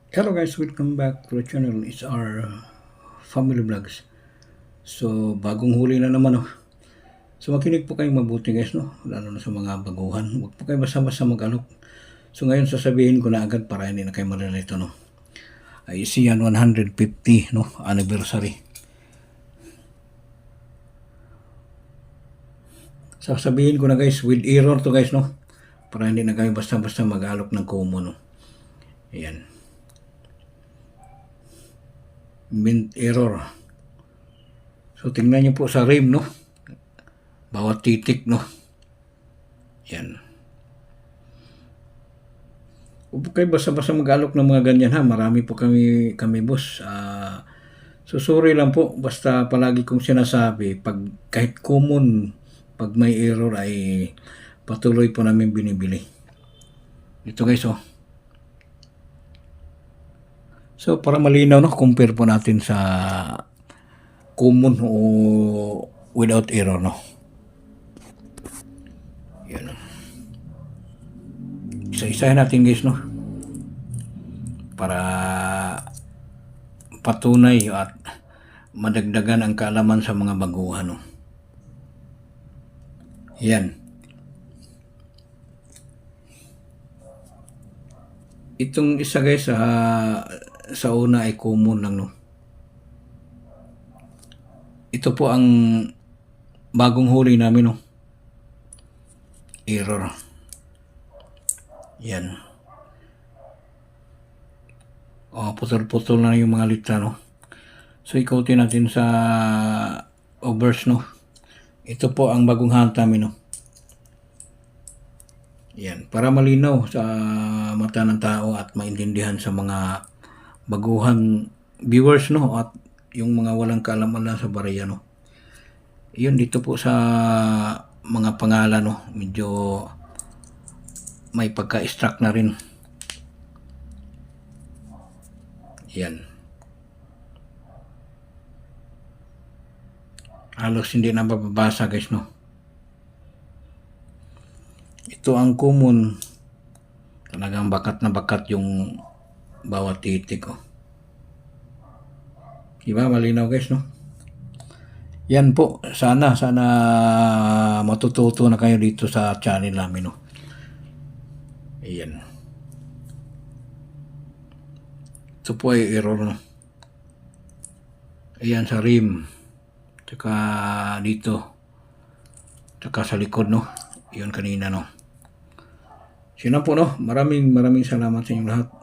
Hello guys, welcome back to the channel. It's our family vlogs. So, bagong huli na naman So, makinig po kayong mabuti guys lalo na sa mga baguhan. Huwag po kayo basta-basta mag-alok. So, ngayon sasabihin ko na agad para hindi na kayo malilito Ay siyan 150 anniversary. Sasabihin ko na guys with error to guys para hindi na kayo basta-basta mag-alok ng common Ayan. Mint error. So, tingnan niyo po sa rim, bawat titik, Yan. Huwag po kayo basta-basta mag-alok ng mga ganyan, Marami po kami boss. Sorry lang po. Basta palagi kong sinasabi, kahit common, pag may error ay patuloy po namin binibili. Ito guys, So, para malinaw, compare po natin sa common o without error, Yan. Isa-isahin natin, guys, para patunay at madagdagan ang kaalaman sa mga baguhan, Yan. Itong isa, guys, sa una ay common lang, Ito po ang bagong huli namin, Error. Yan. Putol-putol na yung mga litra, So, ikutin natin sa overs, Ito po ang bagong hunt namin, Yan. Para malinaw sa mata ng tao at maintindihan sa mga baguhan viewers, at yung mga walang kaalaman lang sa barya, Yun dito po sa mga pangalan, medyo may pagka-struck na rin. Yan. Halos hindi na mababasa, guys, Ito ang common. Talagang bakat na bakat yung bawat titik, Diba? Malinaw, guys, Yan po. Sana matututo na kayo dito sa channel namin, Ayan. Ito po ay error, Ayan sa rim. Tsaka dito. Tsaka sa likod, Yun kanina, Sino po, maraming salamat sa inyong lahat.